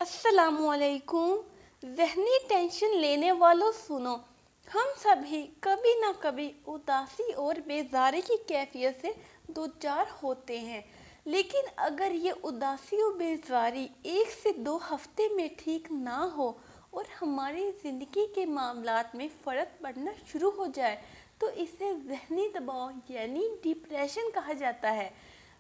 अस्सलामुअलैकुम। ज़हनी टेंशन लेने वालों सुनो, हम सभी कभी ना कभी उदासी और बेजारी की कैफियत से दो चार होते हैं। लेकिन अगर ये उदासी और बेजारी 1 से 2 हफ्ते में ठीक ना हो और हमारी ज़िंदगी के मामलात में फ़र्क पड़ना शुरू हो जाए तो इसे ज़हनी दबाव यानी डिप्रेशन कहा जाता है।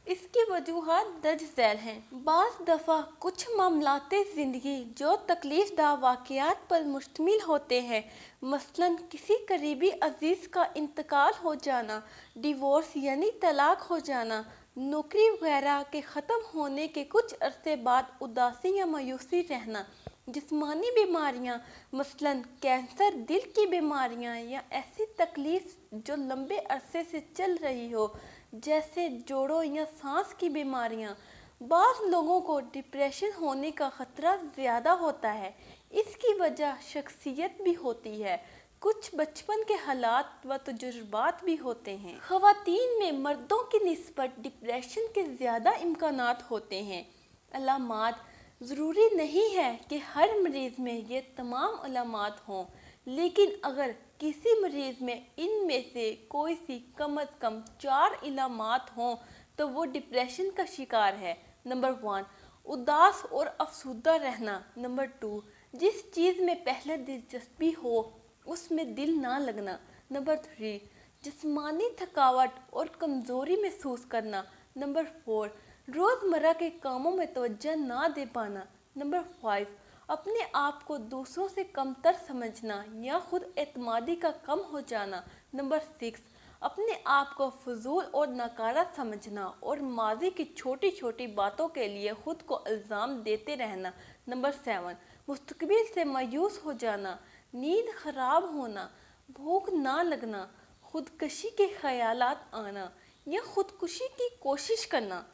इसकी वजूहात दर्ज झैल हैं। बाज़ दफ़ा कुछ मामलाते ज़िंदगी जो तकलीफ़दा वाक़यात पर मुश्तमिल होते हैं, मसलन किसी करीबी अज़ीज़ का इंतकाल हो जाना, डिवोर्स यानी तलाक हो जाना, नौकरी वगैरह के ख़त्म होने के कुछ अरसे बाद उदासी या मायूसी रहना, जिस्मानी बीमारियां मसलन कैंसर, दिल की बीमारियां या ऐसी तकलीफ़ जो लंबे अरसे से चल रही हो जैसे जोड़ों या सांस की बीमारियां। बाज़ लोगों को डिप्रेशन होने का ख़तरा ज़्यादा होता है। इसकी वजह शख्सियत भी होती है, कुछ बचपन के हालात व तजुर्बात भी होते हैं। ख़वातीन में मर्दों की निस्बत डिप्रेशन के ज़्यादा इम्कानात होते हैं। अलामात ज़रूरी नहीं है कि हर मरीज़ में ये तमाम अलामात हों, लेकिन अगर किसी मरीज़ में इनमें से कोई सी कम अज़ कम 4 इलामात हों तो वो डिप्रेशन का शिकार है। नंबर 1, उदास और अफसुदा रहना। नंबर 2, जिस चीज़ में पहले दिलचस्पी हो उसमें दिल ना लगना। नंबर 3, जिस्मानी थकावट और कमज़ोरी महसूस करना। नंबर 4, रोज़मर्रा के कामों में तवज्जो ना दे पाना। नंबर 5, अपने आप को दूसरों से कमतर समझना या खुद एतमादी का कम हो जाना। नंबर 6, अपने आप को फजूल और नाकारा समझना और माजी की छोटी छोटी बातों के लिए खुद को इल्ज़ाम देते रहना। नंबर 7, मुस्तकबिल से मायूस हो जाना, नींद खराब होना, भूख ना लगना, खुदकशी के ख्यालात आना या खुदकुशी की कोशिश करना।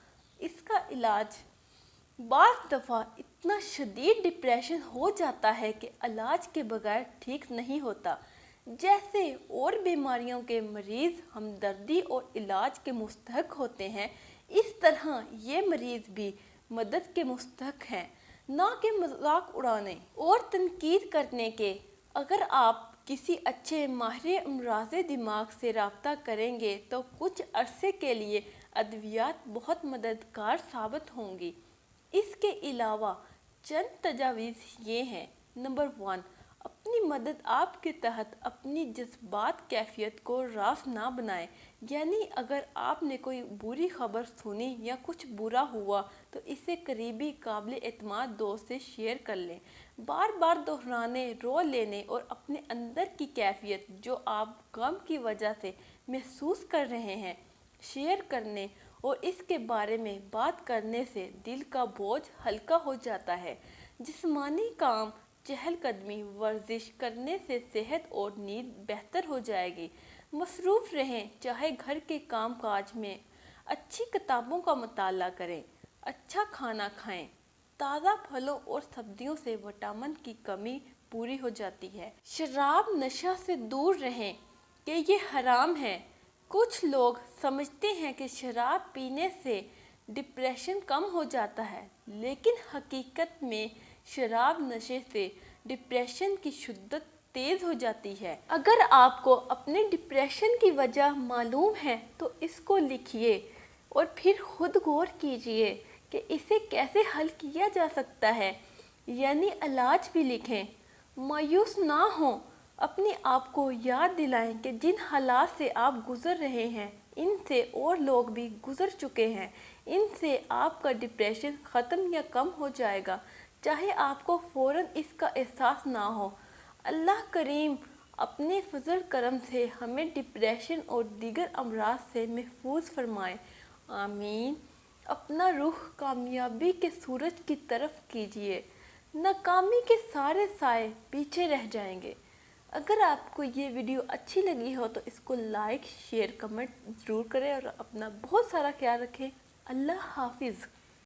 इसका इलाज बाज़ दफ़ा इतना शदीद डिप्रेशन हो जाता है कि इलाज के बगैर ठीक नहीं होता। जैसे और बीमारियों के मरीज़ हमदर्दी और इलाज के मुस्तहक होते हैं, इस तरह ये मरीज़ भी मदद के मुस्तहक हैं, ना कि मजाक उड़ाने और तनकीद करने के। अगर आप किसी अच्छे माहिर अमराज़ दिमाग से रब्ता करेंगे तो कुछ अरसे के लिए अद्वियात बहुत मददगार साबित होंगी। इसके अलावा चंद तजावीज़ ये हैं। नंबर 1, अपनी मदद आपके तहत अपनी जज्बात कैफियत को रास ना बनाएं। यानी अगर आपने कोई बुरी खबर सुनी या कुछ बुरा हुआ तो इसे करीबी काबिल एतमाद दोस्त से शेयर कर लें। बार बार दोहराने, रो लेने और अपने अंदर की कैफियत जो आप गम की वजह से महसूस कर रहे हैं शेयर करने और इसके बारे में बात करने से दिल का बोझ हल्का हो जाता है। जिस्मानी काम, चहलकदमी, वर्जिश करने से सेहत और नींद बेहतर हो जाएगी। मसरूफ़ रहें, चाहे घर के काम काज में। अच्छी किताबों का मुताला करें, अच्छा खाना खाएं। ताज़ा फलों और सब्जियों से विटामिन की कमी पूरी हो जाती है। शराब नशा से दूर रहें कि ये हराम है। कुछ लोग समझते हैं कि शराब पीने से डिप्रेशन कम हो जाता है, लेकिन हकीकत में शराब नशे से डिप्रेशन की शिद्दत तेज़ हो जाती है। अगर आपको अपने डिप्रेशन की वजह मालूम है तो इसको लिखिए और फिर खुद गौर कीजिए कि इसे कैसे हल किया जा सकता है, यानी इलाज भी लिखें। मायूस ना हों, अपने आप को याद दिलाएं कि जिन हालात से आप गुज़र रहे हैं इनसे और लोग भी गुज़र चुके हैं। इनसे आपका डिप्रेशन ख़त्म या कम हो जाएगा, चाहे आपको फ़ौरन इसका एहसास ना हो। अल्लाह करीम अपने फजल करम से हमें डिप्रेशन और दीगर अमराज से महफूज फरमाए। आमीन। अपना रुख कामयाबी के सूरज की तरफ कीजिए, नाकामी के सारे साए पीछे रह जाएंगे। अगर आपको ये वीडियो अच्छी लगी हो तो इसको लाइक, शेयर, कमेंट ज़रूर करें और अपना बहुत सारा ख्याल रखें। अल्लाह हाफिज़।